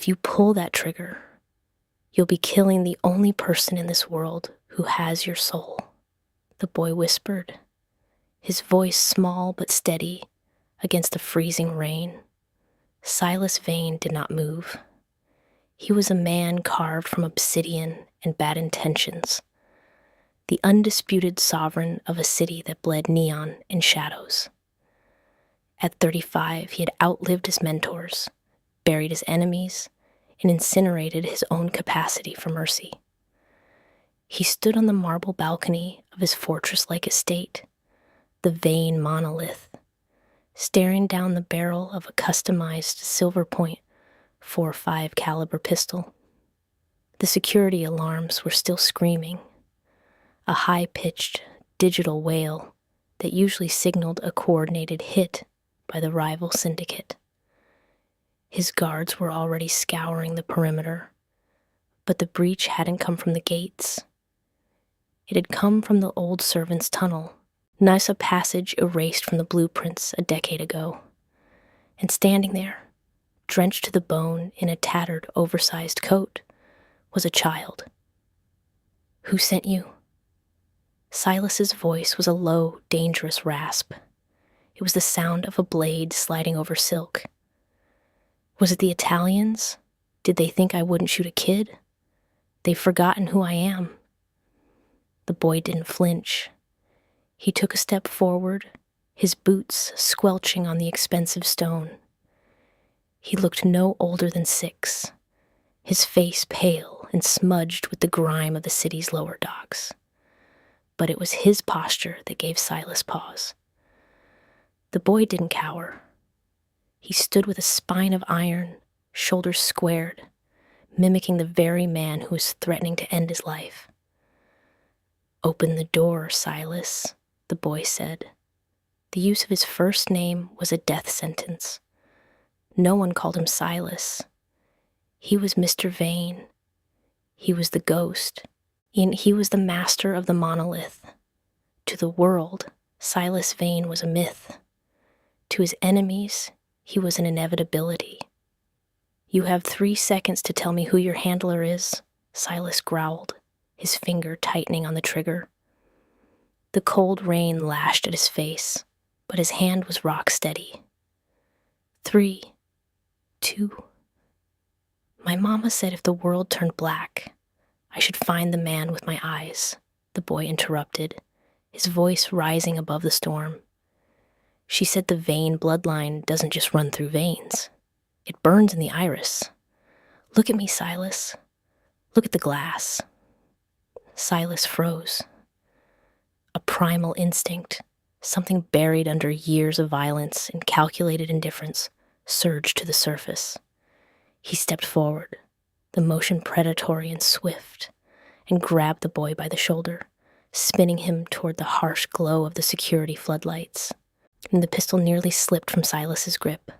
If you pull that trigger, you'll be killing the only person in this world who has your soul," the boy whispered, his voice small but steady against the freezing rain. Silas Vane did not move. He was a man carved from obsidian and bad intentions, the undisputed sovereign of a city that bled neon and shadows. At 35, he had outlived his mentors, buried his enemies, and incinerated his own capacity for mercy. He stood on the marble balcony of his fortress-like estate, the Vane monolith, staring down the barrel of a customized silver point .45 caliber pistol. The security alarms were still screaming, a high-pitched digital wail that usually signaled a coordinated hit by the rival syndicate. His guards were already scouring the perimeter, but the breach hadn't come from the gates. It had come from the old servants' tunnel, a passage erased from the blueprints a decade ago. And standing there, drenched to the bone in a tattered, oversized coat, was a child. "Who sent you?" Silas's voice was a low, dangerous rasp. It was the sound of a blade sliding over silk. "Was it the Italians? Did they think I wouldn't shoot a kid? They've forgotten who I am." The boy didn't flinch. He took a step forward, his boots squelching on the expensive stone. He looked no older than 6, his face pale and smudged with the grime of the city's lower docks. But it was his posture that gave Silas pause. The boy didn't cower. He stood with a spine of iron, shoulders squared, mimicking the very man who was threatening to end his life. "Open the door, Silas," the boy said. The use of his first name was a death sentence. No one called him Silas. He was Mr. Vane. He was the ghost, and he was the master of the monolith. To the world, Silas Vane was a myth. To his enemies, he was an inevitability. "You have 3 seconds to tell me who your handler is," Silas growled, his finger tightening on the trigger. The cold rain lashed at his face, but his hand was rock steady. 3, 2. "My mama said if the world turned black, I should find the man with my eyes," the boy interrupted, his voice rising above the storm. "She said the Vane bloodline doesn't just run through veins. It burns in the iris. Look at me, Silas. Look at the glass." Silas froze. A primal instinct, something buried under years of violence and calculated indifference, surged to the surface. He stepped forward, the motion predatory and swift, and grabbed the boy by the shoulder, spinning him toward the harsh glow of the security floodlights. And the pistol nearly slipped from Silas's grip.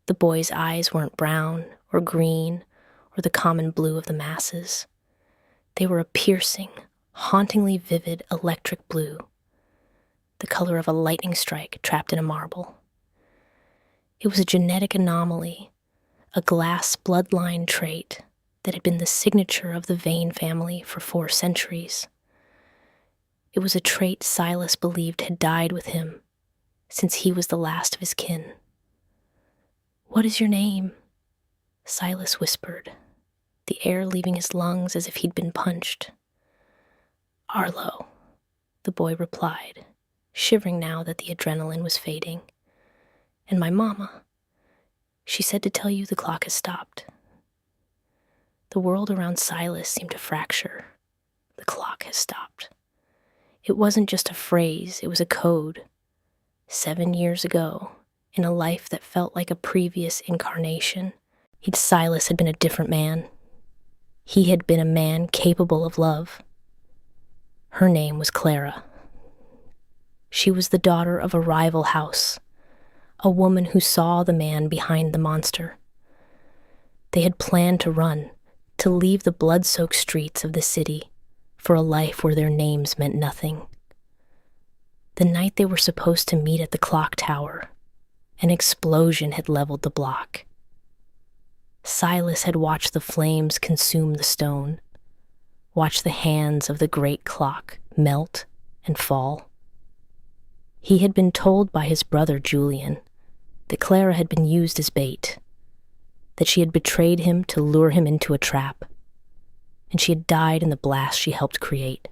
The boy's eyes weren't brown or green or the common blue of the masses. They were a piercing, hauntingly vivid electric blue, the color of a lightning strike trapped in a marble. It was a genetic anomaly, a glass bloodline trait that had been the signature of the Vane family for 4 centuries. It was a trait Silas believed had died with him, since he was the last of his kin. "What is your name?" Silas whispered, the air leaving his lungs as if he'd been punched. "Arlo," the boy replied, shivering now that the adrenaline was fading. "And my mama, she said to tell you the clock has stopped." The world around Silas seemed to fracture. The clock has stopped. It wasn't just a phrase, it was a code. 7 years ago, in a life that felt like a previous incarnation, Silas had been a different man. He had been a man capable of love. Her name was Clara. She was the daughter of a rival house, a woman who saw the man behind the monster. They had planned to run, to leave the blood-soaked streets of the city for a life where their names meant nothing. The night they were supposed to meet at the clock tower, an explosion had leveled the block. Silas had watched the flames consume the stone, watched the hands of the great clock melt and fall. He had been told by his brother Julian that Clara had been used as bait, that she had betrayed him to lure him into a trap, and she had died in the blast she helped create.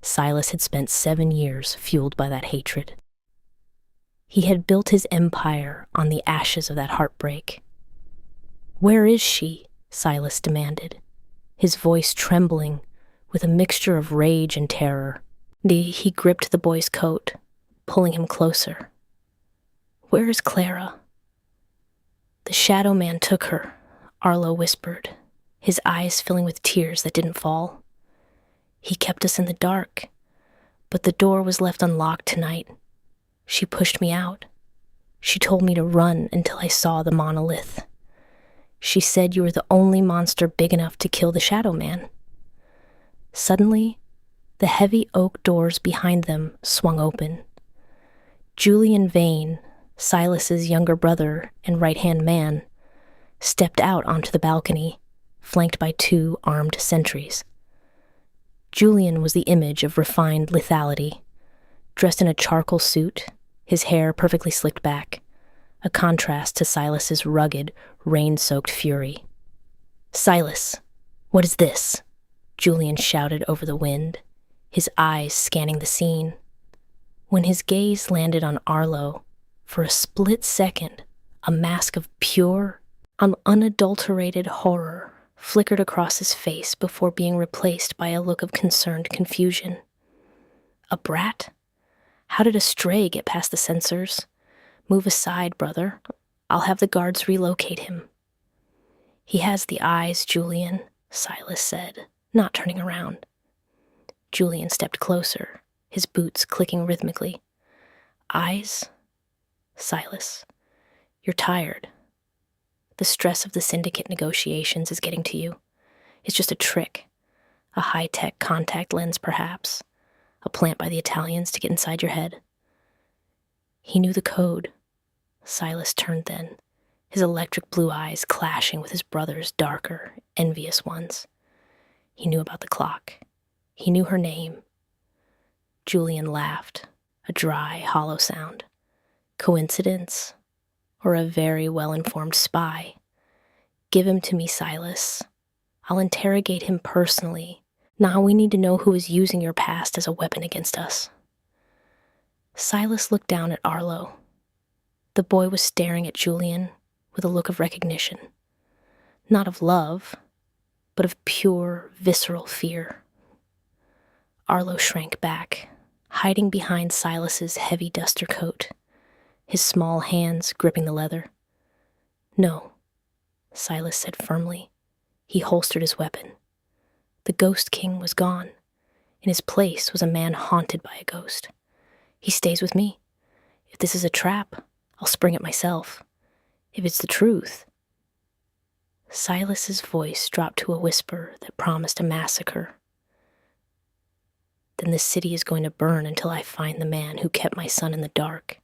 Silas had spent 7 years fueled by that hatred. He had built his empire on the ashes of that heartbreak. "Where is she?" Silas demanded, his voice trembling with a mixture of rage and terror. He gripped the boy's coat, pulling him closer. "Where is Clara?" "The shadow man took her," Arlo whispered, his eyes filling with tears that didn't fall. "He kept us in the dark, but the door was left unlocked tonight. She pushed me out. She told me to run until I saw the monolith. She said you were the only monster big enough to kill the shadow man." Suddenly, the heavy oak doors behind them swung open. Julian Vane, Silas's younger brother and right-hand man, stepped out onto the balcony, flanked by 2 armed sentries. Julian was the image of refined lethality, dressed in a charcoal suit, his hair perfectly slicked back, a contrast to Silas's rugged, rain-soaked fury. "Silas, what is this?" Julian shouted over the wind, his eyes scanning the scene. When his gaze landed on Arlo, for a split second, a mask of pure, unadulterated horror flickered across his face before being replaced by a look of concerned confusion. "A brat? How did a stray get past the sensors? Move aside, brother. I'll have the guards relocate him." "He has the eyes, Julian," Silas said, not turning around. Julian stepped closer, his boots clicking rhythmically. "Eyes? Silas, you're tired. The stress of the syndicate negotiations is getting to you. It's just a trick. A high-tech contact lens, perhaps. A plant by the Italians to get inside your head." He knew the code. Silas turned then, his electric blue eyes clashing with his brother's darker, envious ones. He knew about the clock. He knew her name. Julian laughed, a dry, hollow sound. Coincidence? Or a very well-informed spy? "Give him to me, Silas. I'll interrogate him personally. Now we need to know who is using your past as a weapon against us." Silas looked down at Arlo. The boy was staring at Julian with a look of recognition. Not of love, but of pure, visceral fear. Arlo shrank back, hiding behind Silas's heavy duster coat, his small hands gripping the leather. "No," Silas said firmly. He holstered his weapon. The Ghost King was gone. In his place was a man haunted by a ghost. He stays with me. If this is a trap, I'll spring it myself. If it's the truth... Silas's voice dropped to a whisper that promised a massacre. "Then the city is going to burn until I find the man who kept my son in the dark."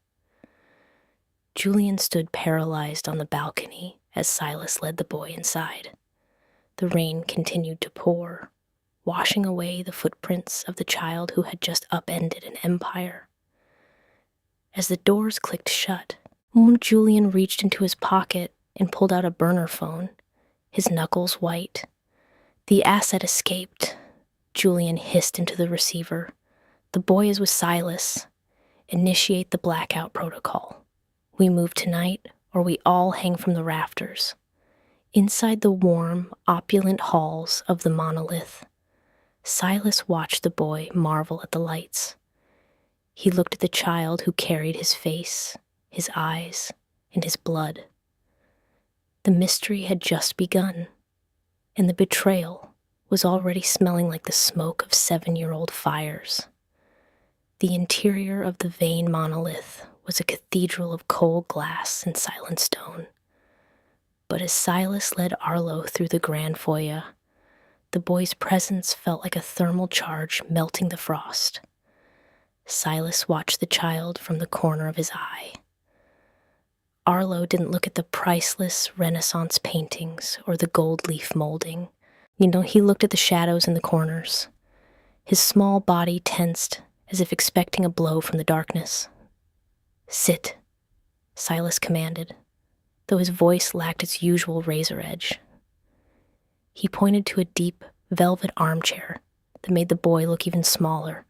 Julian stood paralyzed on the balcony as Silas led the boy inside. The rain continued to pour, washing away the footprints of the child who had just upended an empire. As the doors clicked shut, Julian reached into his pocket and pulled out a burner phone, his knuckles white. The asset escaped. Julian hissed into the receiver. "The boy is with Silas. Initiate the blackout protocol. We move tonight, or we all hang from the rafters." Inside the warm, opulent halls of the monolith, Silas watched the boy marvel at the lights. He looked at the child who carried his face, his eyes, and his blood. The mystery had just begun, and the betrayal was already smelling like the smoke of 7-year-old fires. The interior of the Vane monolith was a cathedral of cold glass and silent stone. But as Silas led Arlo through the grand foyer, the boy's presence felt like a thermal charge melting the frost. Silas watched the child from the corner of his eye. Arlo didn't look at the priceless Renaissance paintings or the gold leaf molding. He looked at the shadows in the corners. His small body tensed, as if expecting a blow from the darkness. "Sit," Silas commanded, though his voice lacked its usual razor edge. He pointed to a deep, velvet armchair that made the boy look even smaller.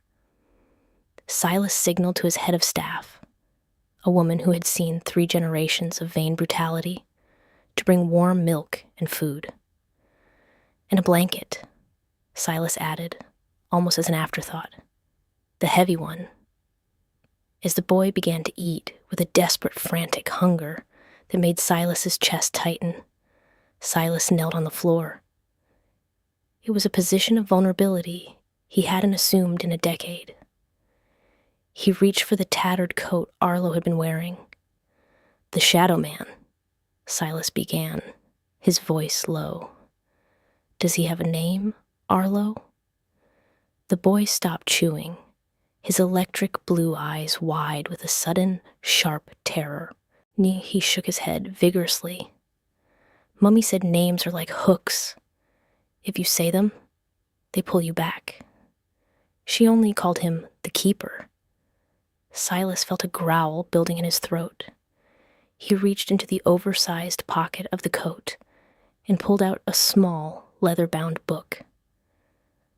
Silas signaled to his head of staff, a woman who had seen 3 generations of vain brutality, to bring warm milk and food. "And a blanket," Silas added, almost as an afterthought. "The heavy one." As the boy began to eat with a desperate, frantic hunger that made Silas's chest tighten, Silas knelt on the floor. It was a position of vulnerability he hadn't assumed in a decade. He reached for the tattered coat Arlo had been wearing. "The Shadow Man," Silas began, his voice low. "Does he have a name, Arlo?" The boy stopped chewing, his electric blue eyes wide with a sudden, sharp terror. He shook his head vigorously. "Mummy said names are like hooks. If you say them, they pull you back. She only called him the Keeper." Silas felt a growl building in his throat. He reached into the oversized pocket of the coat and pulled out a small, leather-bound book.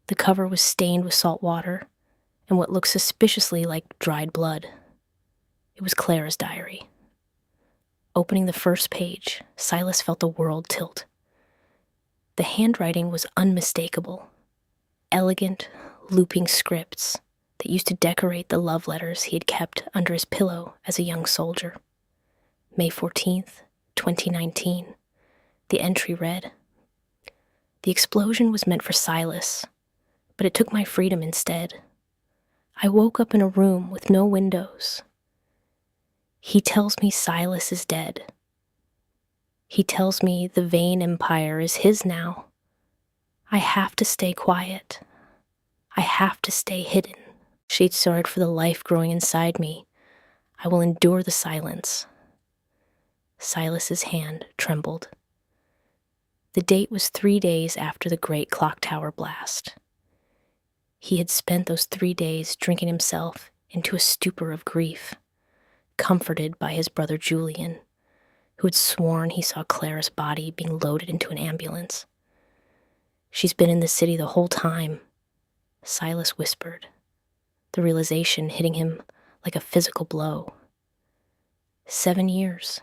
The cover was stained with salt water and what looked suspiciously like dried blood. It was Clara's diary. Opening the first page, Silas felt the world tilt. The handwriting was unmistakable. Elegant, looping scripts that used to decorate the love letters he had kept under his pillow as a young soldier. May 14th, 2019. The entry read, "The explosion was meant for Silas, but it took my freedom instead. I woke up in a room with no windows. He tells me Silas is dead. He tells me the vain empire is his now. I have to stay quiet. I have to stay hidden. She'd sorry for the life growing inside me. I will endure the silence." Silas's hand trembled. The date was 3 days after the great clock tower blast. He had spent those 3 days drinking himself into a stupor of grief, comforted by his brother Julian, who had sworn he saw Clara's body being loaded into an ambulance. "She's been in the city the whole time," Silas whispered, the realization hitting him like a physical blow. 7 years.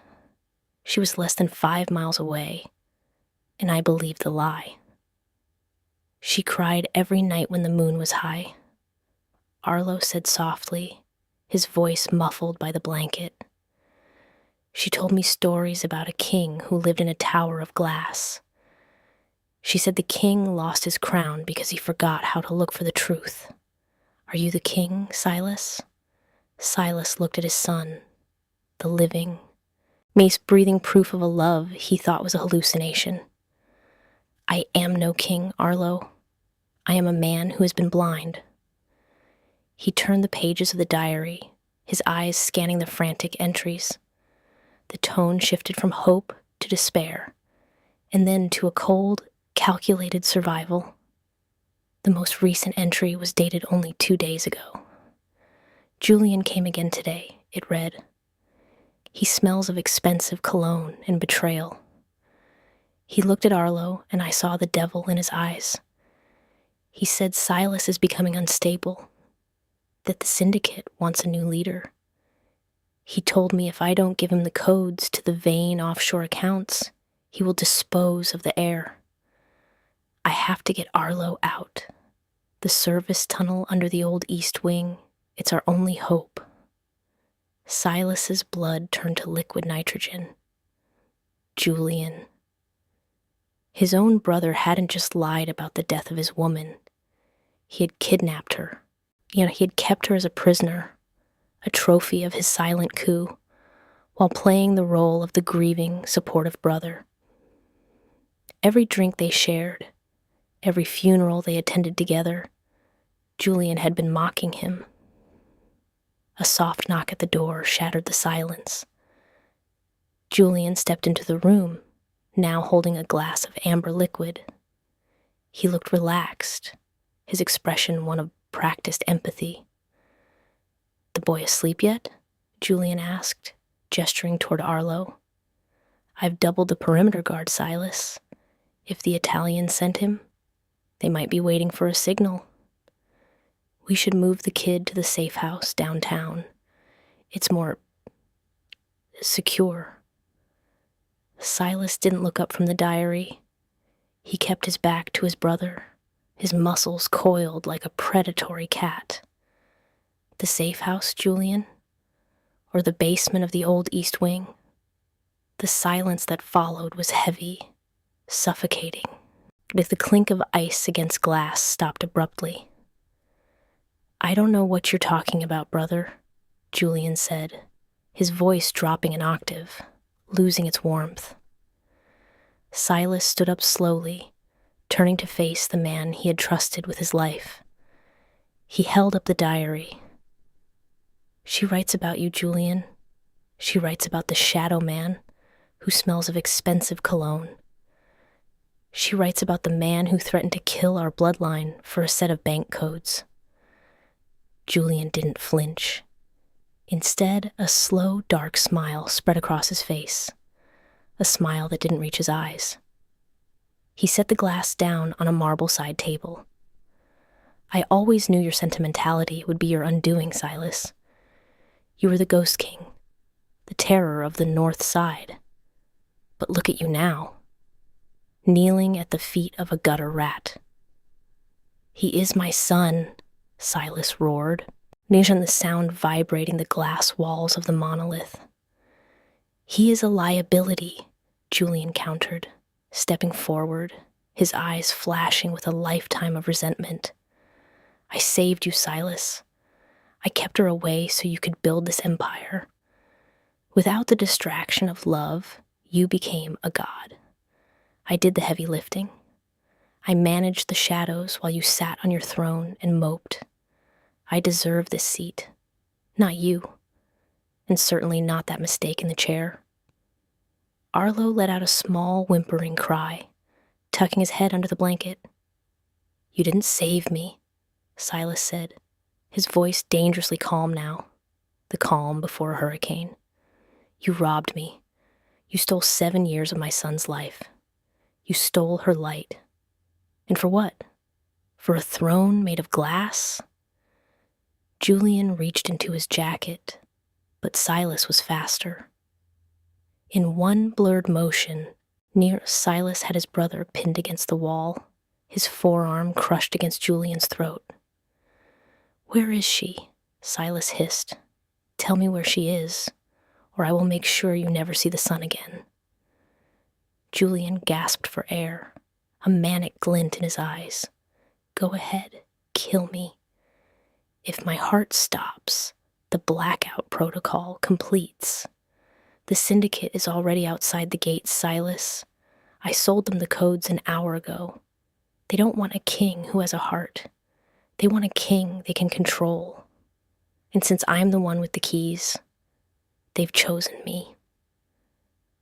She was less than 5 miles away, and I believed the lie. "She cried every night when the moon was high," Arlo said softly, his voice muffled by the blanket. "She told me stories about a king who lived in a tower of glass. She said the king lost his crown because he forgot how to look for the truth. Are you the king, Silas?" Silas looked at his son, the living, Mace breathing proof of a love he thought was a hallucination. "I am no king, Arlo. I am a man who has been blind." He turned the pages of the diary, his eyes scanning the frantic entries. The tone shifted from hope to despair, and then to a cold, calculated survival. The most recent entry was dated only 2 days ago. "Julian came again today," it read. "He smells of expensive cologne and betrayal." He looked at Arlo, and I saw the devil in his eyes. He said Silas is becoming unstable, that the syndicate wants a new leader. He told me if I don't give him the codes to the vain offshore accounts, he will dispose of the heir. I have to get Arlo out. The service tunnel under the old East Wing, it's our only hope. Silas's blood turned to liquid nitrogen. Julian. His own brother hadn't just lied about the death of his woman. He had kidnapped her. He had kept her as a prisoner, a trophy of his silent coup, while playing the role of the grieving, supportive brother. Every drink they shared, every funeral they attended together, Julian had been mocking him. A soft knock at the door shattered the silence. Julian stepped into the room, now holding a glass of amber liquid. He looked relaxed, his expression one of practiced empathy. "The boy asleep yet?" Julian asked, gesturing toward Arlo. "I've doubled the perimeter guard, Silas. If the Italians sent him, they might be waiting for a signal. We should move the kid to the safe house downtown. It's more secure." Silas didn't look up from the diary. He kept his back to his brother, his muscles coiled like a predatory cat. "The safe house, Julian? Or the basement of the old East Wing?" The silence that followed was heavy, suffocating. With the clink of ice against glass stopped abruptly. "I don't know what you're talking about, brother," Julian said, his voice dropping an octave, losing its warmth. Silas stood up slowly, turning to face the man he had trusted with his life. He held up the diary. "She writes about you, Julian. She writes about the shadow man who smells of expensive cologne. She writes about the man who threatened to kill our bloodline for a set of bank codes." Julian didn't flinch. Instead, a slow, dark smile spread across his face, a smile that didn't reach his eyes. He set the glass down on a marble-side table. "I always knew your sentimentality would be your undoing, Silas. You were the Ghost King, the terror of the North Side. But look at you now, kneeling at the feet of a gutter rat." "He is my son," Silas roared, the sound vibrating the glass walls of the monolith. "He is a liability," Julian countered, stepping forward, his eyes flashing with a lifetime of resentment. "I saved you, Silas. I kept her away so you could build this empire. Without the distraction of love, you became a god. I did the heavy lifting. I managed the shadows while you sat on your throne and moped. I deserve this seat, not you, and certainly not that mistake in the chair." Arlo let out a small, whimpering cry, tucking his head under the blanket. "You didn't save me," Silas said, his voice dangerously calm now, the calm before a hurricane. "You robbed me. You stole 7 years of my son's life. You stole her light. And for what? For a throne made of glass?" Julian reached into his jacket, but Silas was faster. In one blurred motion, Silas had his brother pinned against the wall, his forearm crushed against Julian's throat. "Where is she?" Silas hissed. "Tell me where she is, or I will make sure you never see the sun again." Julian gasped for air, a manic glint in his eyes. "Go ahead, kill me. If my heart stops, the blackout protocol completes. The syndicate is already outside the gates, Silas. I sold them the codes an hour ago. They don't want a king who has a heart. They want a king they can control. And since I'm the one with the keys, they've chosen me."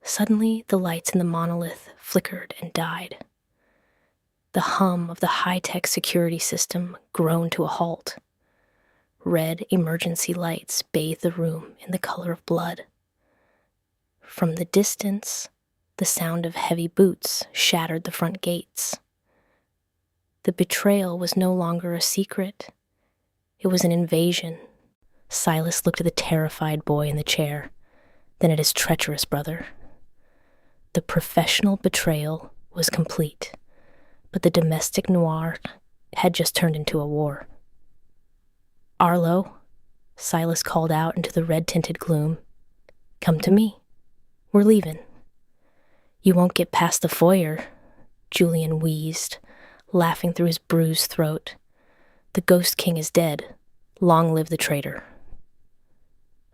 Suddenly, the lights in the monolith flickered and died. The hum of the high-tech security system groaned to a halt. Red emergency lights bathed the room in the color of blood. From the distance, the sound of heavy boots shattered the front gates. The betrayal was no longer a secret. It was an invasion. Silas looked at the terrified boy in the chair, then at his treacherous brother. The professional betrayal was complete, but the domestic noir had just turned into a war. "Arlo," Silas called out into the red-tinted gloom. "Come to me. We're leaving." "You won't get past the foyer," Julian wheezed, laughing through his bruised throat. "The Ghost King is dead. Long live the traitor."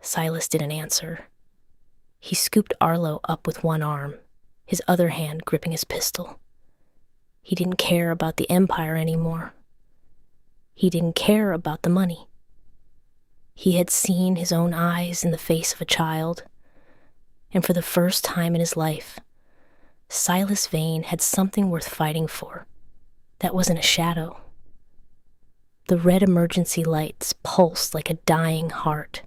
Silas didn't answer. He scooped Arlo up with one arm, his other hand gripping his pistol. He didn't care about the empire anymore. He didn't care about the money. He had seen his own eyes in the face of a child, And for the first time in his life, Silas Vane had something worth fighting for. That wasn't a shadow. The red emergency lights pulsed like a dying heart,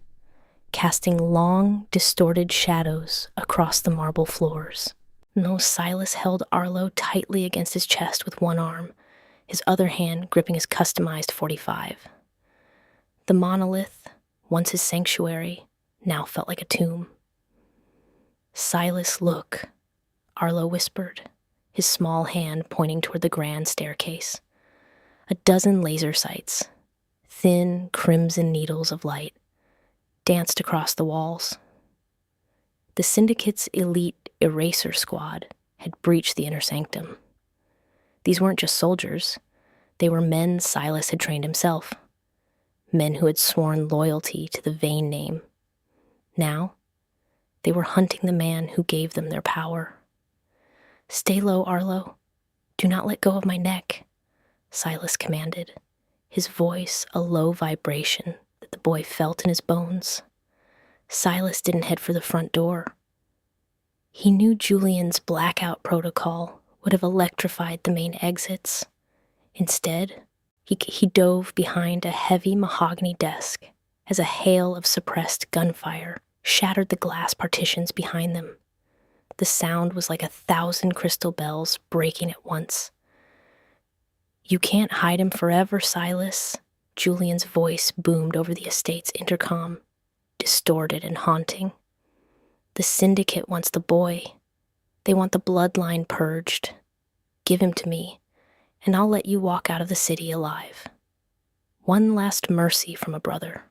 casting long, distorted shadows across the marble floors. No, Silas held Arlo tightly against his chest with one arm, his other hand gripping his customized .45. The monolith, once his sanctuary, now felt like a tomb. "Silas, look," Arlo whispered, his small hand pointing toward the grand staircase. A dozen laser sights, thin crimson needles of light, danced across the walls. The Syndicate's elite eraser squad had breached the inner sanctum. These weren't just soldiers. They were men Silas had trained himself. Men who had sworn loyalty to the Vane name. Now, they were hunting the man who gave them their power. "Stay low, Arlo. Do not let go of my neck," Silas commanded, his voice a low vibration that the boy felt in his bones. Silas didn't head for the front door. He knew Julian's blackout protocol would have electrified the main exits. Instead, he dove behind a heavy mahogany desk as a hail of suppressed gunfire shattered the glass partitions behind them. The sound was like 1,000 crystal bells breaking at once. "You can't hide him forever, Silas," Julian's voice boomed over the estate's intercom, distorted and haunting. "The Syndicate wants the boy. They want the bloodline purged. Give him to me, and I'll let you walk out of the city alive. One last mercy from a brother."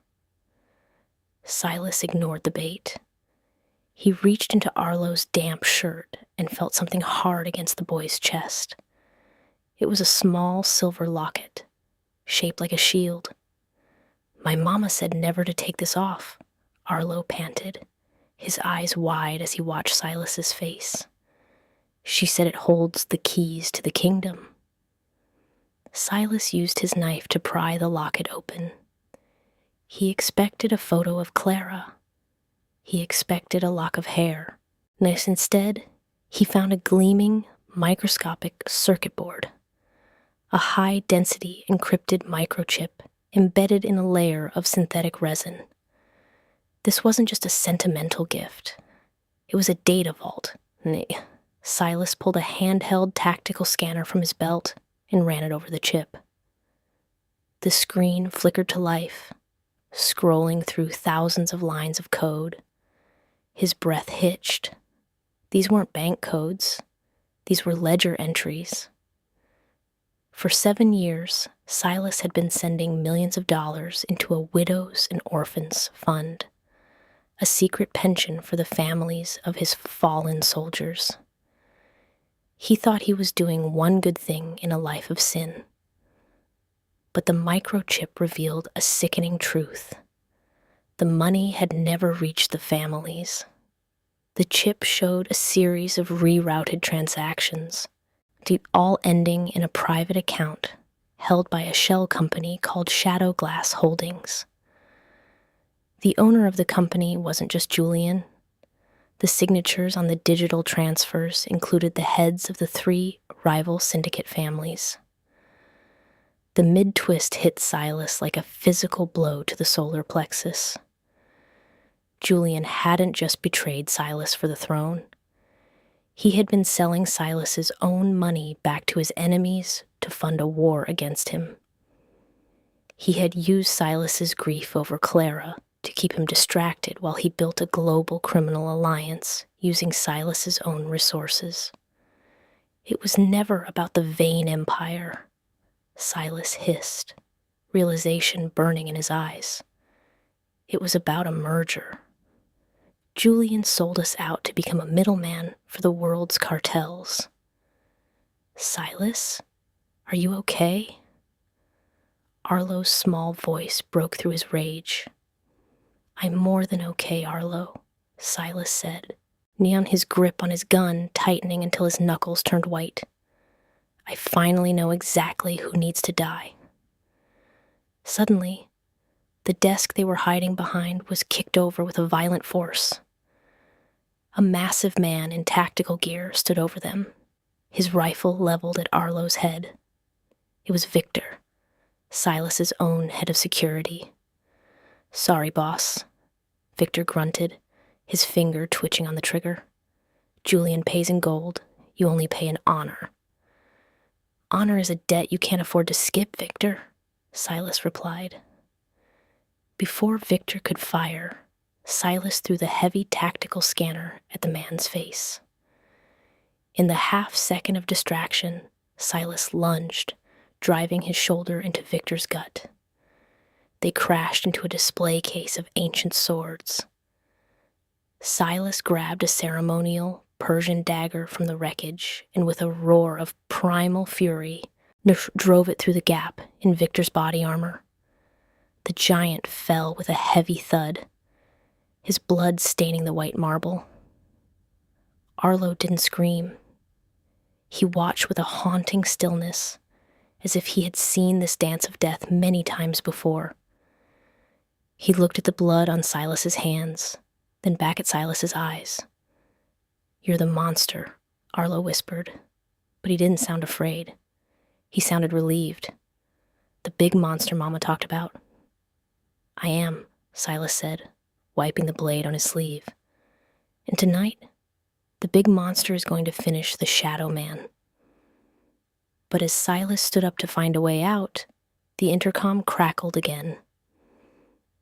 Silas ignored the bait. He reached into Arlo's damp shirt and felt something hard against the boy's chest. It was a small silver locket, shaped like a shield. "My mama said never to take this off," Arlo panted, his eyes wide as he watched Silas's face. "She said it holds the keys to the kingdom." Silas used his knife to pry the locket open. He expected a photo of Clara. He expected a lock of hair. Instead, he found a gleaming, microscopic circuit board. A high-density encrypted microchip embedded in a layer of synthetic resin. This wasn't just a sentimental gift. It was a data vault. Silas pulled a handheld tactical scanner from his belt and ran it over the chip. The screen flickered to life, scrolling through thousands of lines of code. His breath hitched. These weren't bank codes. These were ledger entries. For 7 years, Silas had been sending millions of dollars into a widows and orphans fund, a secret pension for the families of his fallen soldiers. He thought he was doing one good thing in a life of sin. But the microchip revealed a sickening truth. The money had never reached the families. The chip showed a series of rerouted transactions, all ending in a private account held by a shell company called Shadow Glass Holdings. The owner of the company wasn't just Julian. The signatures on the digital transfers included the heads of the 3 rival syndicate families. The mid-twist hit Silas like a physical blow to the solar plexus. Julian hadn't just betrayed Silas for the throne. He had been selling Silas's own money back to his enemies to fund a war against him. He had used Silas's grief over Clara to keep him distracted while he built a global criminal alliance using Silas's own resources. It was never about the Vane Empire, Silas hissed, realization burning in his eyes. It was about a merger. Julian sold us out to become a middleman for the world's cartels. "Silas, are you okay?" Arlo's small voice broke through his rage. "I'm more than okay, Arlo," Silas said, his grip on his gun tightening until his knuckles turned white. "I finally know exactly who needs to die." Suddenly, the desk they were hiding behind was kicked over with a violent force. A massive man in tactical gear stood over them, his rifle leveled at Arlo's head. It was Victor, Silas's own head of security. "Sorry, boss," Victor grunted, his finger twitching on the trigger. "Julian pays in gold. You only pay in honor." "Honor is a debt you can't afford to skip, Victor," Silas replied. Before Victor could fire, Silas threw the heavy tactical scanner at the man's face. In the half-second of distraction, Silas lunged, driving his shoulder into Victor's gut. They crashed into a display case of ancient swords. Silas grabbed a ceremonial Persian dagger from the wreckage and with a roar of primal fury, drove it through the gap in Victor's body armor. The giant fell with a heavy thud, his blood staining the white marble. Arlo didn't scream. He watched with a haunting stillness, as if he had seen this dance of death many times before. He looked at the blood on Silas's hands, then back at Silas's eyes. "You're the monster," Arlo whispered, but he didn't sound afraid. He sounded relieved. "The big monster Mama talked about." "I am," Silas said, wiping the blade on his sleeve. "And tonight, the big monster is going to finish the Shadow Man." But as Silas stood up to find a way out, the intercom crackled again.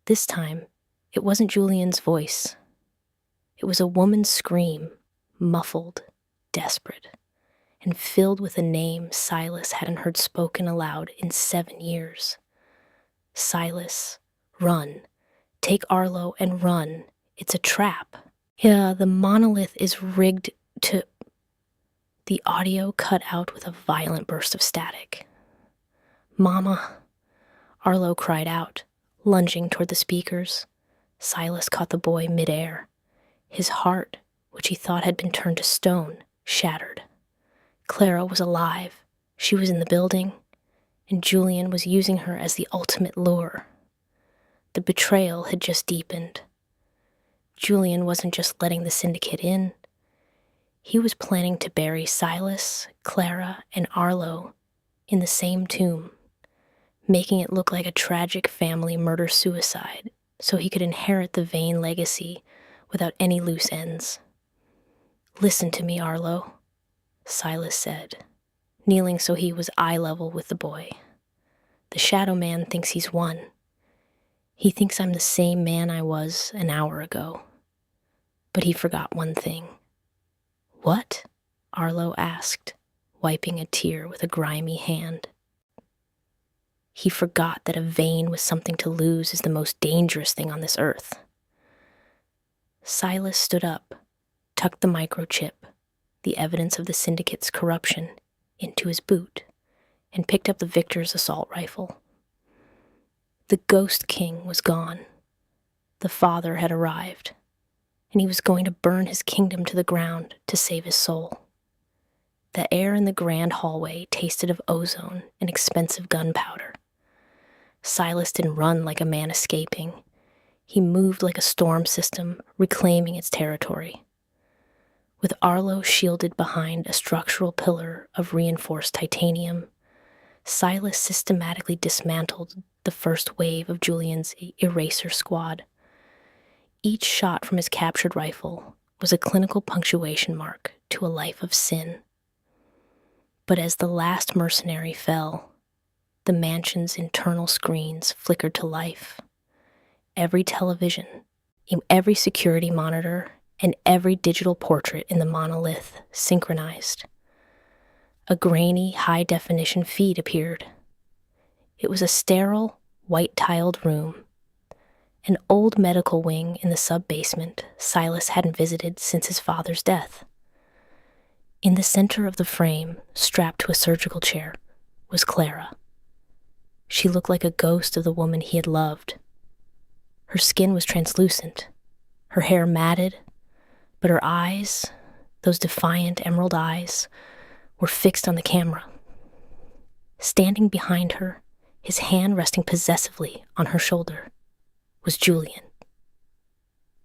This time, it wasn't Julian's voice. It was a woman's scream, muffled, desperate, and filled with a name Silas hadn't heard spoken aloud in 7 years. "Silas, run. Take Arlo and run. It's a trap. Yeah, the monolith is rigged to..." The audio cut out with a violent burst of static. "Mama," Arlo cried out, lunging toward the speakers. Silas caught the boy midair. His heart, which he thought had been turned to stone, shattered. Clara was alive. She was in the building, and Julian was using her as the ultimate lure. The betrayal had just deepened. Julian wasn't just letting the syndicate in. He was planning to bury Silas, Clara, and Arlo in the same tomb, making it look like a tragic family murder-suicide so he could inherit the Vane legacy without any loose ends. "Listen to me, Arlo," Silas said, kneeling so he was eye level with the boy. "The Shadow Man thinks he's won. He thinks I'm the same man I was an hour ago. But he forgot one thing." "What?" Arlo asked, wiping a tear with a grimy hand. "He forgot that a Vane with something to lose is the most dangerous thing on this earth." Silas stood up, tucked the microchip, the evidence of the syndicate's corruption, into his boot, and picked up the Victor's assault rifle. The Ghost King was gone. The father had arrived, and he was going to burn his kingdom to the ground to save his soul. The air in the grand hallway tasted of ozone and expensive gunpowder. Silas didn't run like a man escaping. He moved like a storm system, reclaiming its territory. With Arlo shielded behind a structural pillar of reinforced titanium, Silas systematically dismantled the first wave of Julian's eraser squad. Each shot from his captured rifle was a clinical punctuation mark to a life of sin. But as the last mercenary fell, the mansion's internal screens flickered to life. Every television, every security monitor, and every digital portrait in the monolith synchronized. A grainy, high-definition feed appeared. It was a sterile, white-tiled room, an old medical wing in the sub-basement Silas hadn't visited since his father's death. In the center of the frame, strapped to a surgical chair, was Clara. She looked like a ghost of the woman he had loved. Her skin was translucent, her hair matted, but her eyes, those defiant emerald eyes, were fixed on the camera. Standing behind her, his hand resting possessively on her shoulder, was Julian.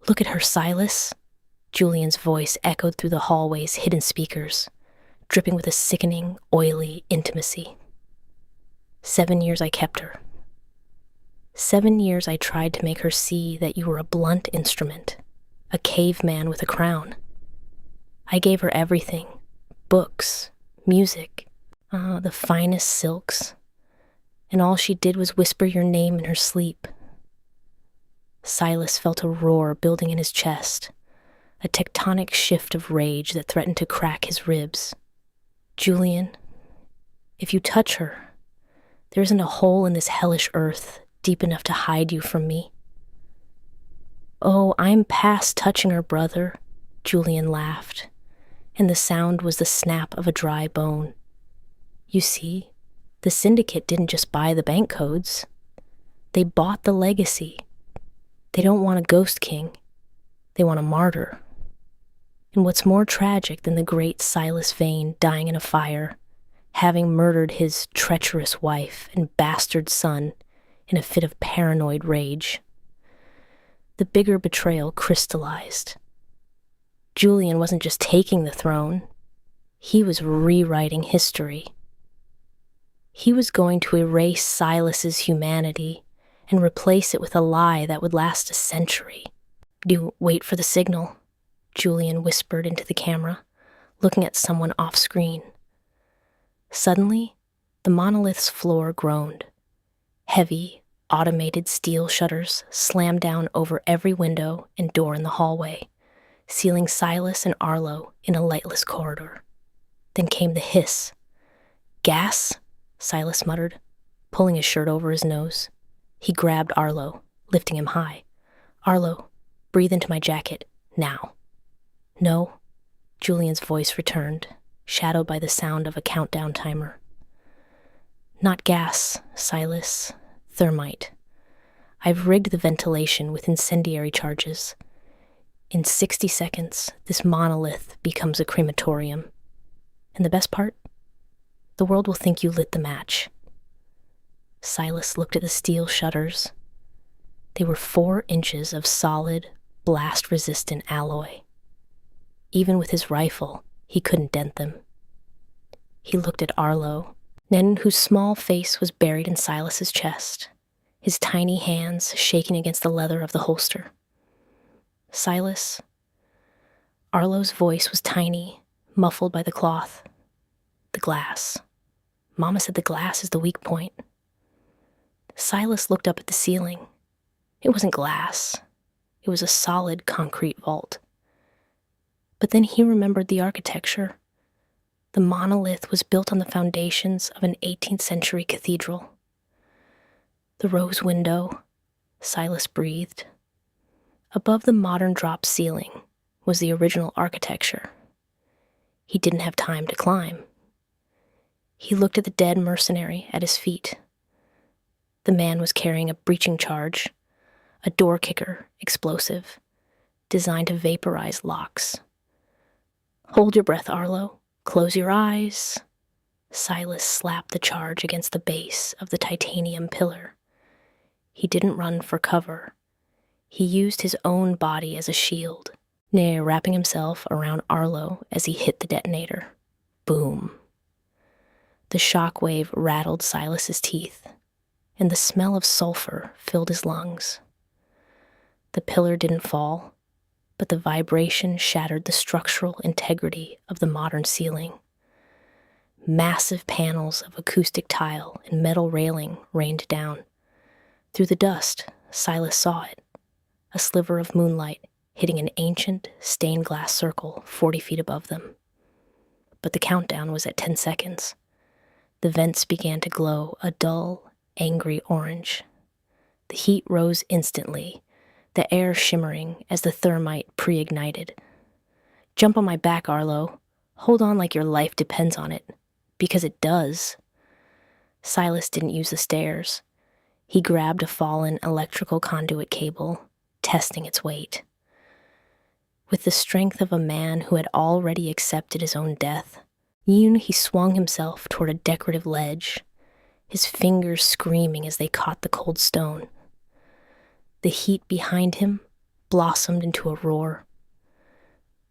"Look at her, Silas," Julian's voice echoed through the hallway's hidden speakers, dripping with a sickening, oily intimacy. 7 years I kept her. 7 years I tried to make her see that you were a blunt instrument, a caveman with a crown. I gave her everything, books, music, the finest silks, and all she did was whisper your name in her sleep. Silas felt a roar building in his chest, a tectonic shift of rage that threatened to crack his ribs. Julian, if you touch her, there isn't a hole in this hellish earth deep enough to hide you from me. Oh, I'm past touching her, brother, Julian laughed, and the sound was the snap of a dry bone. You see, the syndicate didn't just buy the bank codes. They bought the legacy. They don't want a ghost king. They want a martyr. And what's more tragic than the great Silas Vane dying in a fire, having murdered his treacherous wife and bastard son in a fit of paranoid rage? The bigger betrayal crystallized. Julian wasn't just taking the throne. He was rewriting history. He was going to erase Silas's humanity and replace it with a lie that would last a century. You wait for the signal, Julian whispered into the camera, looking at someone off-screen. Suddenly, the monolith's floor groaned. Heavy, automated steel shutters slammed down over every window and door in the hallway, sealing Silas and Arlo in a lightless corridor. Then came the hiss. Gas? Silas muttered, pulling his shirt over his nose. He grabbed Arlo, lifting him high. Arlo, breathe into my jacket, now. No, Julian's voice returned, shadowed by the sound of a countdown timer. Not gas, Silas. Thermite. I've rigged the ventilation with incendiary charges. In 60 seconds, this monolith becomes a crematorium. And the best part? The world will think you lit the match. Silas looked at the steel shutters. They were 4 inches of solid, blast-resistant alloy. Even with his rifle, he couldn't dent them. He looked at Arlo, Nen, whose small face was buried in Silas's chest, his tiny hands shaking against the leather of the holster. Silas. Arlo's voice was tiny, muffled by the cloth. The glass. Mama said the glass is the weak point. Silas looked up at the ceiling. It wasn't glass. It was a solid concrete vault. But then he remembered the architecture. The monolith was built on the foundations of an 18th century cathedral. The rose window, Silas breathed. Above the modern drop ceiling was the original architecture. He didn't have time to climb. He looked at the dead mercenary at his feet. The man was carrying a breaching charge, a door kicker explosive, designed to vaporize locks. Hold your breath, Arlo. Close your eyes. Silas slapped the charge against the base of the titanium pillar. He didn't run for cover. He used his own body as a shield, near wrapping himself around Arlo as he hit the detonator. Boom. The shockwave rattled Silas's teeth, and the smell of sulfur filled his lungs. The pillar didn't fall, but the vibration shattered the structural integrity of the modern ceiling. Massive panels of acoustic tile and metal railing rained down. Through the dust, Silas saw it, a sliver of moonlight hitting an ancient, stained glass circle 40 feet above them. But the countdown was at 10 seconds. The vents began to glow a dull, angry orange. The heat rose instantly, the air shimmering as the thermite pre-ignited. Jump on my back, Arlo. Hold on like your life depends on it. Because it does. Silas didn't use the stairs. He grabbed a fallen electrical conduit cable, testing its weight. With the strength of a man who had already accepted his own death, he swung himself toward a decorative ledge, his fingers screaming as they caught the cold stone. The heat behind him blossomed into a roar.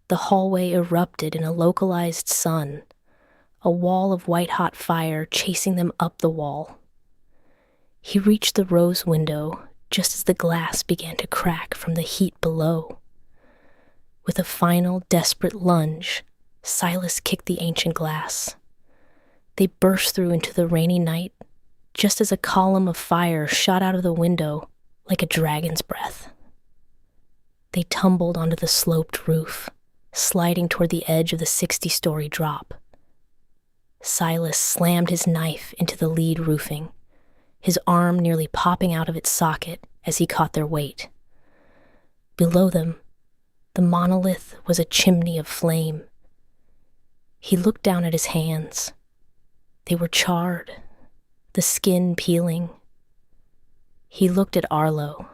The hallway erupted in a localized sun, a wall of white-hot fire chasing them up the wall. He reached the rose window just as the glass began to crack from the heat below. With a final, desperate lunge, Silas kicked the ancient glass. They burst through into the rainy night, just as a column of fire shot out of the window like a dragon's breath. They tumbled onto the sloped roof, sliding toward the edge of the 60-story drop. Silas slammed his knife into the lead roofing, his arm nearly popping out of its socket as he caught their weight. Below them, the monolith was a chimney of flame. He looked down at his hands. They were charred, the skin peeling. He looked at Arlo.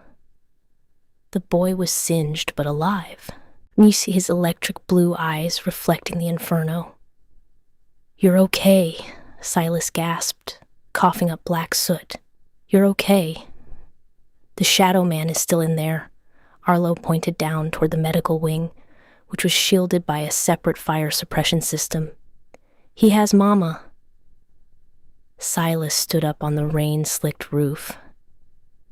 The boy was singed but alive. You see his electric blue eyes reflecting the inferno. "You're okay," Silas gasped, coughing up black soot. "You're okay." "The Shadow Man is still in there." Arlo pointed down toward the medical wing, which was shielded by a separate fire suppression system. "He has Mama." Silas stood up on the rain-slicked roof.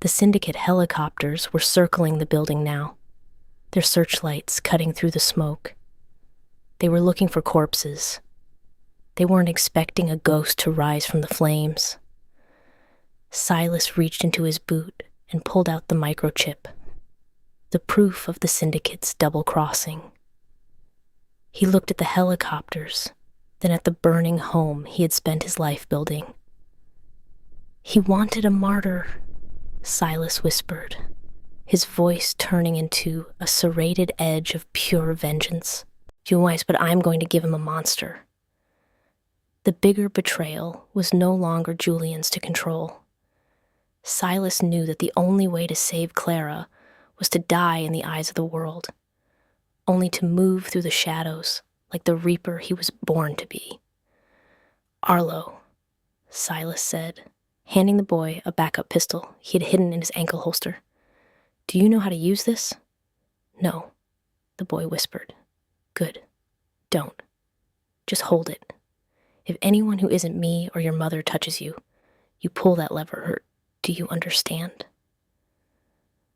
The Syndicate helicopters were circling the building now, their searchlights cutting through the smoke. They were looking for corpses. They weren't expecting a ghost to rise from the flames. Silas reached into his boot and pulled out the microchip, the proof of the Syndicate's double-crossing. He looked at the helicopters, then at the burning home he had spent his life building. "He wanted a martyr," Silas whispered, his voice turning into a serrated edge of pure vengeance. But I'm going to give him a monster." The bigger betrayal was no longer Julian's to control. Silas knew that the only way to save Clara was to die in the eyes of the world, only to move through the shadows like the reaper he was born to be. "Arlo," Silas said, handing the boy a backup pistol he had hidden in his ankle holster. "Do you know how to use this?" "No," the boy whispered. "Good. Don't. Just hold it. If anyone who isn't me or your mother touches you, you pull that lever. Do you understand?"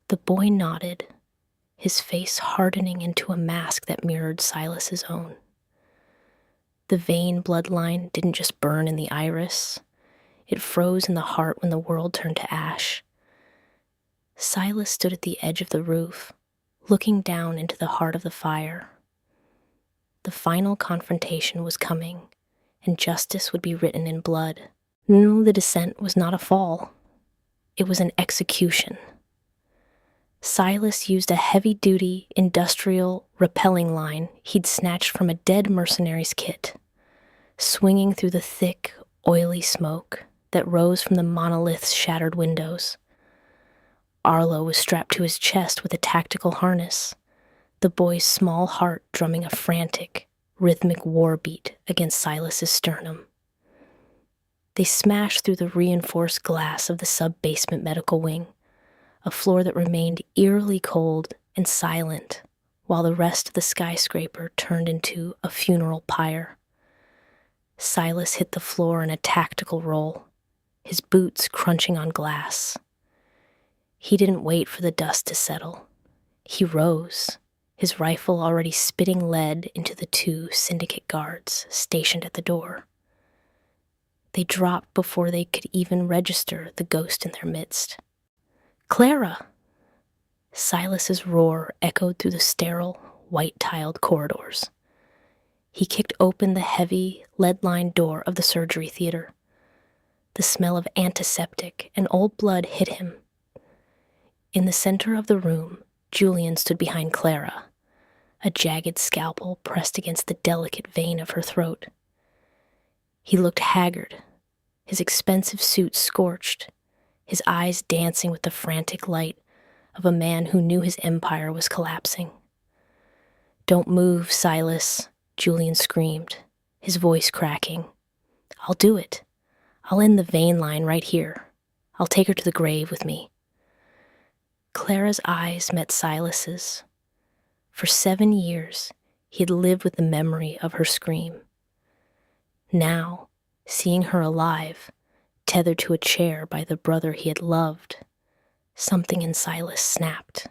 The boy nodded, his face hardening into a mask that mirrored Silas's own. The vein bloodline didn't just burn in the iris, it froze in the heart when the world turned to ash. Silas stood at the edge of the roof, looking down into the heart of the fire. The final confrontation was coming, and justice would be written in blood. No, the descent was not a fall. It was an execution. Silas used a heavy-duty, industrial, rappelling line he'd snatched from a dead mercenary's kit, swinging through the thick, oily smoke that rose from the monolith's shattered windows. Arlo was strapped to his chest with a tactical harness, the boy's small heart drumming a frantic, rhythmic war beat against Silas's sternum. They smashed through the reinforced glass of the sub-basement medical wing, a floor that remained eerily cold and silent while the rest of the skyscraper turned into a funeral pyre. Silas hit the floor in a tactical roll, his boots crunching on glass. He didn't wait for the dust to settle. He rose, his rifle already spitting lead into the 2 Syndicate guards stationed at the door. They dropped before they could even register the ghost in their midst. "Clara!" Silas's roar echoed through the sterile, white-tiled corridors. He kicked open the heavy, lead-lined door of the surgery theater. The smell of antiseptic and old blood hit him. In the center of the room, Julian stood behind Clara, a jagged scalpel pressed against the delicate vein of her throat. He looked haggard, his expensive suit scorched, his eyes dancing with the frantic light of a man who knew his empire was collapsing. "Don't move, Silas," Julian screamed, his voice cracking. "I'll do it. I'll end the vein line right here. I'll take her to the grave with me." Clara's eyes met Silas's. For 7 years, He had lived with the memory of her scream. Now, seeing her alive, tethered to a chair by the brother he had loved, something in Silas snapped.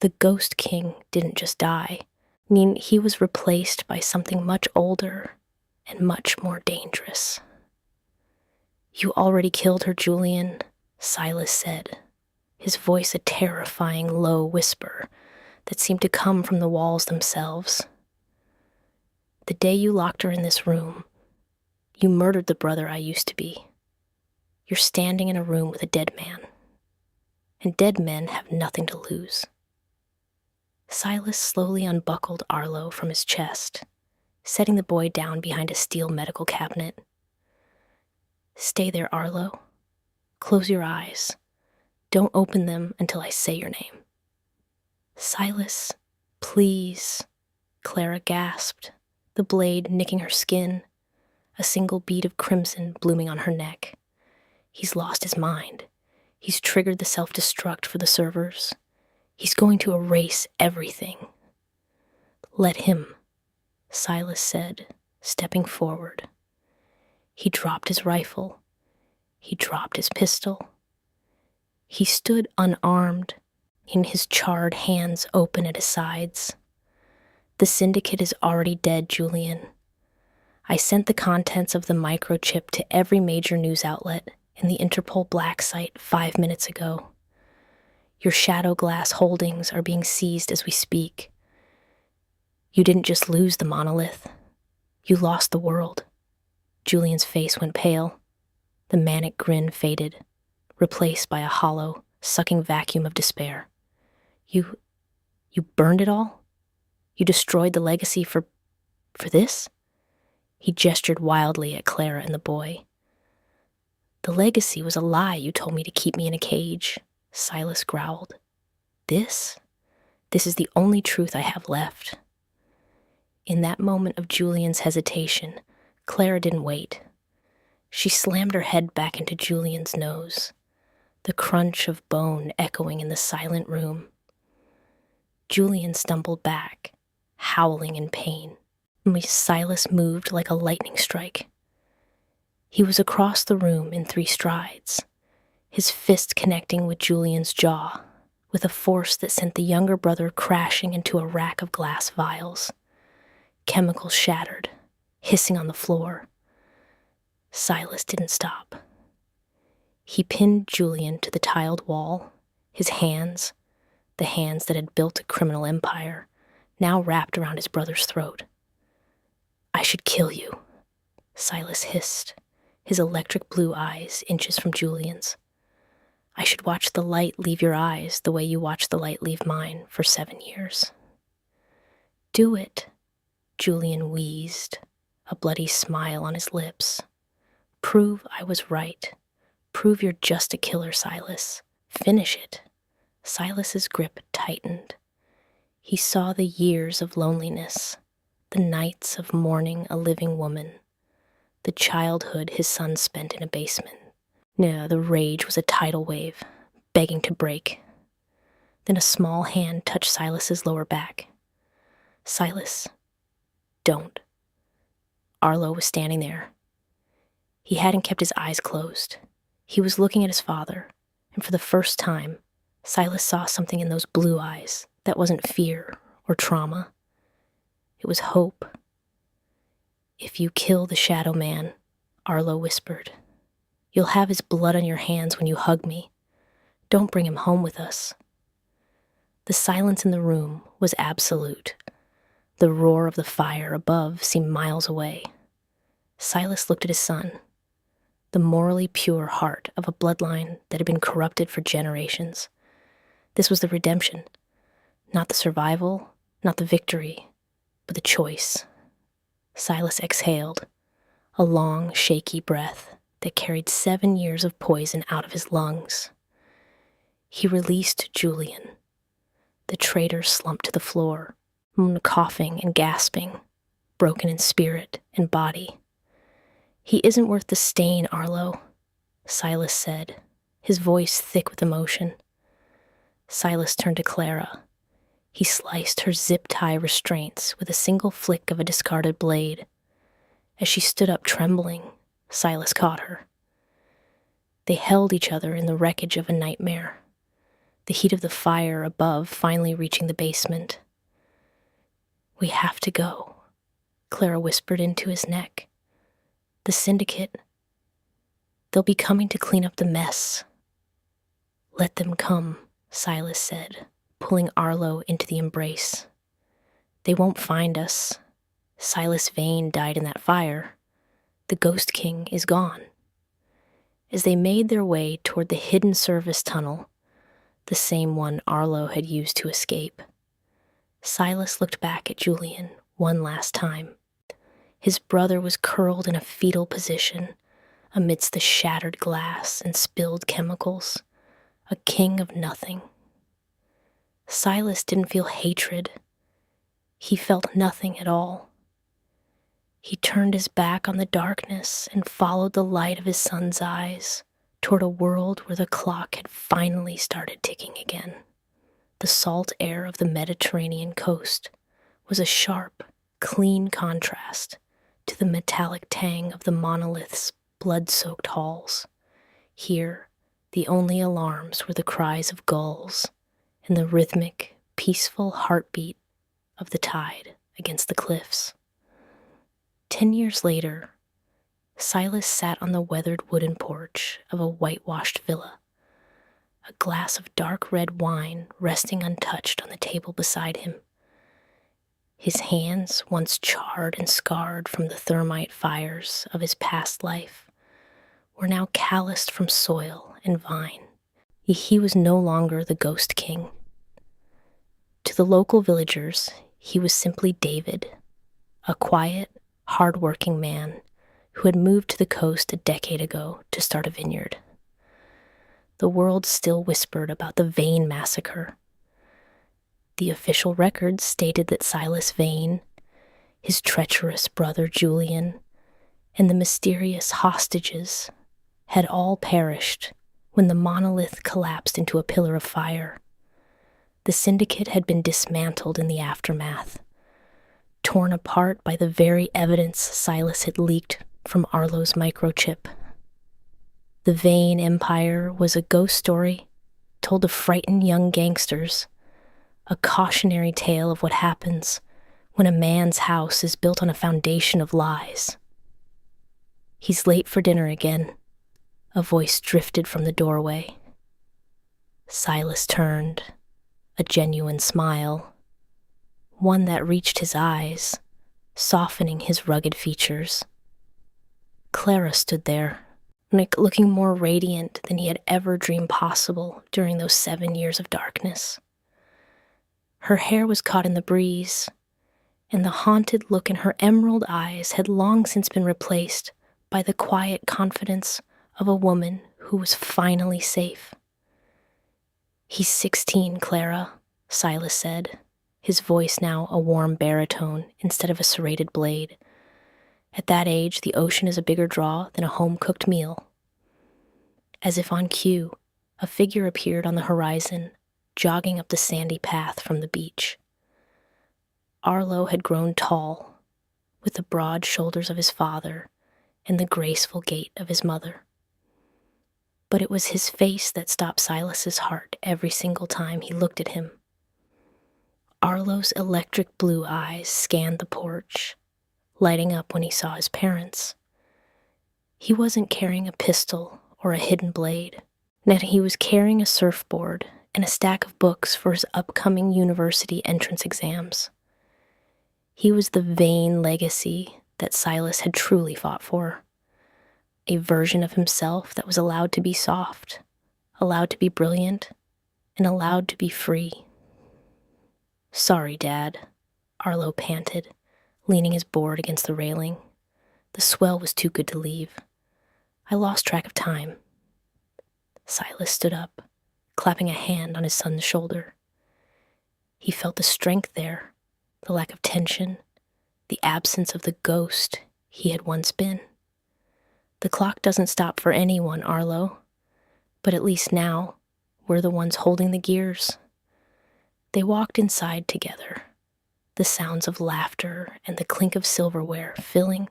The Ghost King didn't just die. He was replaced by something much older and much more dangerous. "You already killed her, Julian," Silas said, his voice a terrifying low whisper that seemed to come from the walls themselves. "The day you locked her in this room, you murdered the brother I used to be. You're standing in a room with a dead man, and dead men have nothing to lose." Silas slowly unbuckled Arlo from his chest, setting the boy down behind a steel medical cabinet. "Stay there, Arlo. Close your eyes. Don't open them until I say your name." "Silas, please," Clara gasped, the blade nicking her skin, a single bead of crimson blooming on her neck. "He's lost his mind. He's triggered the self-destruct for the servers. He's going to erase everything." "Let him," Silas said, stepping forward. He dropped his rifle. He dropped his pistol. He stood unarmed, in his charred hands open at his sides. "The Syndicate is already dead, Julian. I sent the contents of the microchip to every major news outlet and the Interpol Black site 5 minutes ago. Your shadow glass holdings are being seized as we speak. You didn't just lose the monolith. You lost the world." Julian's face went pale. The manic grin faded, replaced by a hollow, sucking vacuum of despair. You burned it all? You destroyed the legacy for this?" He gestured wildly at Clara and the boy. "The legacy was a lie you told me to keep me in a cage," Silas growled. This is the only truth I have left." In that moment of Julian's hesitation, Clara didn't wait. She slammed her head back into Julian's nose, the crunch of bone echoing in the silent room. Julian stumbled back, howling in pain. Silas moved like a lightning strike. He was across the room in 3 strides, his fist connecting with Julian's jaw, with a force that sent the younger brother crashing into a rack of glass vials. Chemicals shattered, hissing on the floor. Silas didn't stop. He pinned Julian to the tiled wall, his hands, the hands that had built a criminal empire, now wrapped around his brother's throat. "I should kill you," Silas hissed, his electric blue eyes inches from Julian's. "I should watch the light leave your eyes the way you watched the light leave mine for 7 years. "Do it," Julian wheezed, a bloody smile on his lips. "Prove I was right. Prove you're just a killer, Silas. Finish it." Silas's grip tightened. He saw the years of loneliness, the nights of mourning a living woman, the childhood his son spent in a basement. The rage was a tidal wave, begging to break. Then a small hand touched Silas's lower back. "Silas, don't." Arlo was standing there. He hadn't kept his eyes closed. He was looking at his father, and for the first time, Silas saw something in those blue eyes that wasn't fear or trauma. It was hope. "If you kill the Shadow Man," Arlo whispered, "you'll have his blood on your hands when you hug me. Don't bring him home with us." The silence in the room was absolute. The roar of the fire above seemed miles away. Silas looked at his son, the morally pure heart of a bloodline that had been corrupted for generations. This was the redemption, not the survival, not the victory, but the choice. Silas exhaled, a long, shaky breath that carried 7 years of poison out of his lungs. He released Julian. The traitor slumped to the floor, coughing and gasping, broken in spirit and body. "He isn't worth the stain, Arlo," Silas said, his voice thick with emotion. Silas turned to Clara. He sliced her zip-tie restraints with a single flick of a discarded blade. As she stood up trembling, Silas caught her. They held each other in the wreckage of a nightmare, the heat of the fire above finally reaching the basement. "We have to go," Clara whispered into his neck. "The syndicate, they'll be coming to clean up the mess." "Let them come," Silas said, pulling Arlo into the embrace. "They won't find us. Silas Vane died in that fire. The Ghost King is gone." As they made their way toward the hidden service tunnel, the same one Arlo had used to escape, Silas looked back at Julian one last time. His brother was curled in a fetal position amidst the shattered glass and spilled chemicals, a king of nothing. Silas didn't feel hatred. He felt nothing at all. He turned his back on the darkness and followed the light of his son's eyes toward a world where the clock had finally started ticking again. The salt air of the Mediterranean coast was a sharp, clean contrast to the metallic tang of the monolith's blood-soaked halls. Here, the only alarms were the cries of gulls and the rhythmic, peaceful heartbeat of the tide against the cliffs. 10 years later, Silas sat on the weathered wooden porch of a whitewashed villa, a glass of dark red wine resting untouched on the table beside him. His hands, once charred and scarred from the thermite fires of his past life, were now calloused from soil and vine. He was no longer the Ghost King. To the local villagers, he was simply David, a quiet, hard-working man who had moved to the coast a decade ago to start a vineyard. The world still whispered about the Vane massacre. The official records stated that Silas Vane, his treacherous brother Julian, and the mysterious hostages had all perished when the monolith collapsed into a pillar of fire. The syndicate had been dismantled in the aftermath, torn apart by the very evidence Silas had leaked from Arlo's microchip. The Vane Empire was a ghost story told to frighten young gangsters, a cautionary tale of what happens when a man's house is built on a foundation of lies. "He's late for dinner again," a voice drifted from the doorway. Silas turned, a genuine smile, one that reached his eyes, softening his rugged features. Clara stood there, looking more radiant than he had ever dreamed possible during those 7 years of darkness. Her hair was caught in the breeze, and the haunted look in her emerald eyes had long since been replaced by the quiet confidence of a woman who was finally safe. "He's 16, Clara," Silas said, his voice now a warm baritone instead of a serrated blade. "At that age, the ocean is a bigger draw than a home-cooked meal." As if on cue, a figure appeared on the horizon, jogging up the sandy path from the beach. Arlo had grown tall, with the broad shoulders of his father and the graceful gait of his mother. But it was his face that stopped Silas's heart every single time he looked at him. Arlo's electric blue eyes scanned the porch, lighting up when he saw his parents. He wasn't carrying a pistol or a hidden blade. Yet he was carrying a surfboard and a stack of books for his upcoming university entrance exams. He was the Vane legacy that Silas had truly fought for. A version of himself that was allowed to be soft, allowed to be brilliant, and allowed to be free. "Sorry, Dad," Arlo panted, leaning his board against the railing. The swell was too good to leave. "I lost track of time." Silas stood up, clapping a hand on his son's shoulder. He felt the strength there, the lack of tension, the absence of the ghost he had once been. "The clock doesn't stop for anyone, Arlo, but at least now we're the ones holding the gears." They walked inside together, the sounds of laughter and the clink of silverware filling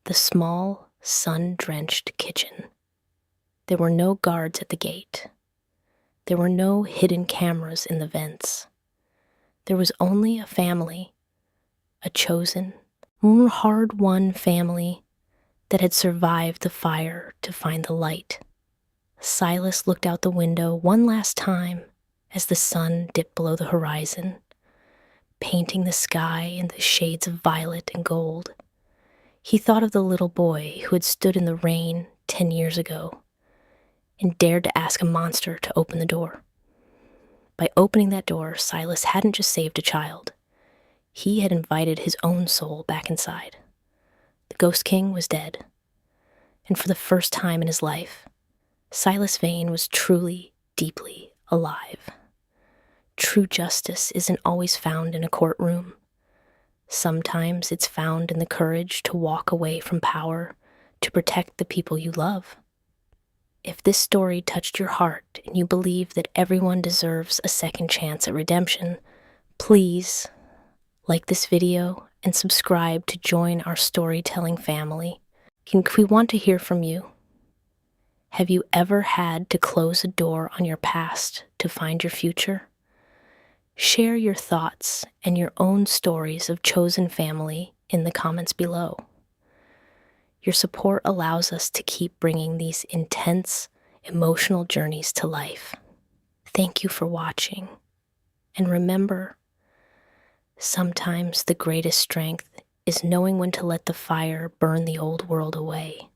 the small, sun-drenched kitchen. There were no guards at the gate. There were no hidden cameras in the vents. There was only a family, a chosen, hard-won family that had survived the fire to find the light. Silas looked out the window one last time as the sun dipped below the horizon, painting the sky in the shades of violet and gold. He thought of the little boy who had stood in the rain 10 years ago and dared to ask a monster to open the door. By opening that door, Silas hadn't just saved a child. He had invited his own soul back inside. The Ghost King was dead. And for the first time in his life, Silas Vane was truly, deeply alive. True justice isn't always found in a courtroom. Sometimes it's found in the courage to walk away from power to protect the people you love. If this story touched your heart and you believe that everyone deserves a second chance at redemption, please like this video and subscribe to join our storytelling family. We want to hear from you. Have you ever had to close a door on your past to find your future? Share your thoughts and your own stories of chosen family in the comments below. Your support allows us to keep bringing these intense, emotional journeys to life. Thank you for watching. And remember, sometimes the greatest strength is knowing when to let the fire burn the old world away.